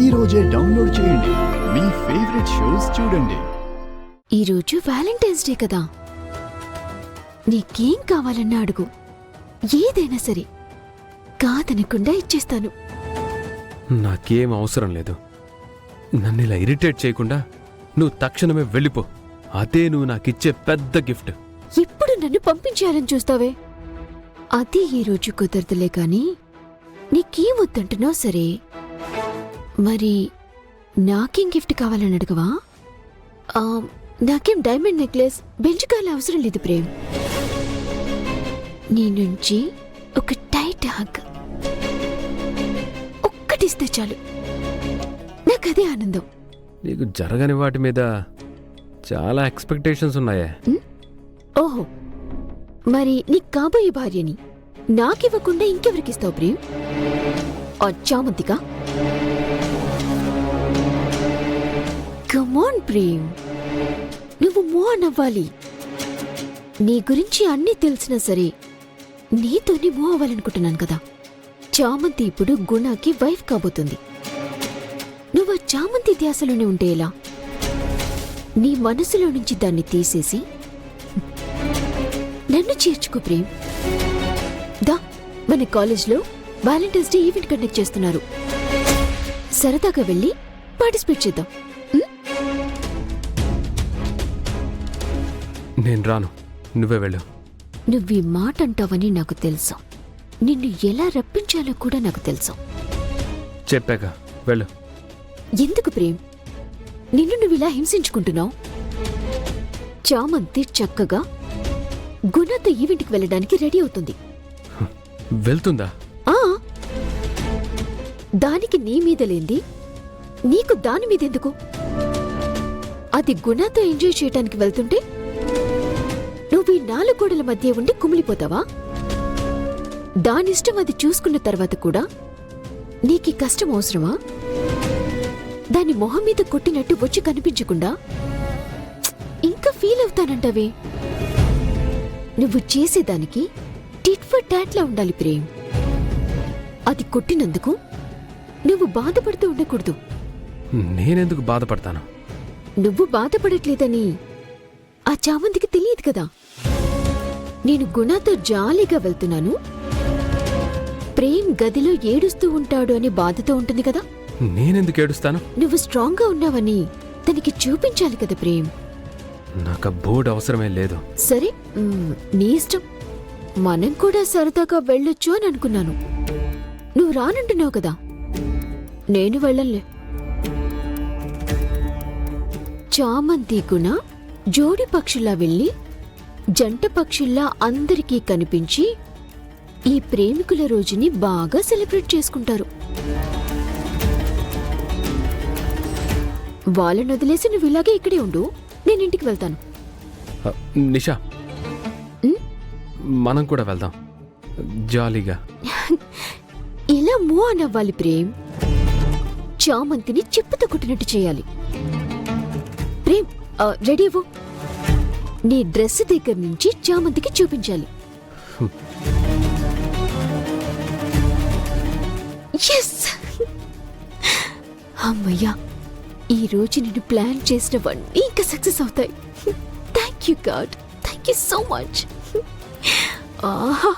ఈ రోజే డౌన్లోడ్ చేయండి. మీ ఫేవరెట్ షోస్ చూడండి. ఈరోజు వ్యాలంటైన్స్ డే కదా, నీకేం కావాలన్నా అడుగు, ఏదైనా సరే కాదనకుండా ఇచ్చేస్తాను. నాకేం అవసరం లేదు. నన్ను ఇలా ఇరిటేట్ చేయకుండా నువ్వు తక్షణమే వెళ్ళిపో. అదే నువ్వు నాకిచ్చే పెద్ద గిఫ్ట్. ఇప్పుడు నన్ను పంపించేయాలని చూస్తావే, అది ఈరోజు కుదరదులే కాని నీకేం వద్దంటున్నావు సరే. మరి నాకేం గిఫ్ట్ కావాలని అడగవా? నాకేం డైమండ్ నెక్లెస్ బెంచుకాయలు అవసరం లేదు ప్రేమ్. నీ నుంచి ఒక టైట్ హగ్ ఒక్కటిస్తే చాలు, నాకదే ఆనందం. నీకు జరగని వాటి మీద చాలా ఎక్స్పెక్టేషన్స్ ఉన్నాయే. ఓహో, మరి నీకు కాబోయే భార్యని నాకివ్వకుండా ఇంకెవరికిస్తావు ప్రేమ్? చామంతికా? కమాన్ ప్రేమ్, నువ్వు మూవ్ అవ్వాలి. నీ గురించి అన్నీ తెలిసినా సరే నీతోనే మూవ్ అవ్వాలనుకుంటున్నాను కదా. చామంతి ఇప్పుడు గుణాకి వైఫ్ కాబోతుంది. నువ్వు ఆ చామంతి ధ్యాసలోనే ఉంటే ఎలా? నీ మనసులో నుంచి దాన్ని తీసేసి నన్ను చేర్చుకో ప్రేమ్. దా, మన కాలేజ్లో వ్యాలంటైన్స్ డే ఈవెంట్ కండక్ట్ చేస్తున్నారు. సరదాగా వెళ్ళి పార్టిసిపేట్ చేద్దాం. నేను రాను, నువ్వే వెళ్ళు. నువ్వీ మాట అంటావని నాకు తెలుసు. నిన్ను ఎలా రప్పించాలో కూడా నాకు తెలుసు. చెప్పాక వెళ్ళు. ఎందుకు ప్రేమ్ నిన్ను నువ్విలా హింసించుకుంటున్నావు? చామంతి చక్కగా గుణతో ఈవెంట్కి వెళ్ళడానికి రెడీ అవుతుంది. వెళ్తుందా? దానికి నీ మీద లేంది నీకు దాని మీదెందుకు? అది గుణతో ఎంజాయ్ చేయటానికి వెళ్తుంటే నువ్వు ఈ 4 గోడల మధ్య ఉండి కుమిలిపోతావా? దానిష్టం అది చూసుకున్న తర్వాత కూడా నీకీ కష్టం అవసరమా? దాని మొహం మీద కొట్టినట్టు వచ్చి కనిపించకుండా ఇంకా ఫీల్ అవుతానంటావే? నువ్వు చేసేదానికి టిట్ ఫర్ టాట్లా ఉండాలి ప్రేమ్. అది కొట్టినందుకు నువ్వు బాధపడుతూ ఉండకూడదు. నేనెందుకు బాధపడతాను? నువ్వు బాధపడట్లేదని ఆ చామంతికి తెలియదు కదా. నేను గుణతో జాలీగా వెళ్తున్నాను, ప్రేమ్ గదిలో ఏడుస్తూ ఉంటాడు అని బాధతో ఉంటుంది కదా. నేనెందుకు ఏడుస్తాను? నువ్వు స్ట్రాంగ్గా ఉన్నావని తనకి చూపించాలి కదా ప్రేమ్. నాకు బోర్డు అవసరమే లేదు. సరే, నీ ఇష్టం. మనం కూడా సరదాగా వెళ్ళొచ్చు అని అనుకున్నాను. నువ్వు రానంటున్నావు కదా, నేను వెళ్ళంలే. చామంతి గుణ జోడి పక్షుల్లా వెళ్ళి జంట పక్షుల్లా అందరికీ కనిపించి ఈ ప్రేమికుల రోజుని బాగా సెలబ్రేట్ చేసుకుంటారు. వాళ్ళని వదిలేసి నువ్వు ఇలాగే ఇక్కడే ఉండు, నేను ఇంటికి వెళ్తాను. నిషా, మనం కూడా వెళ్దాం జాలీగా. ఇలా మూవ్ ఆన్ అవ్వాలి ప్రేమ్. చామంతిని చెప్పుతో కొట్టినట్టు చేయాలి. ప్రేమ్, రెడీ అవ్వు. నీ డ్రెస్ దగ్గర నుంచి చామంతికి చూపించాలి. అమ్మయ్యా, ఈ రోజు నేను ప్లాన్ చేసినవన్నీ ఇంకా సక్సెస్ అవుతాయి. Thank you God, thank you so much. ఆహా.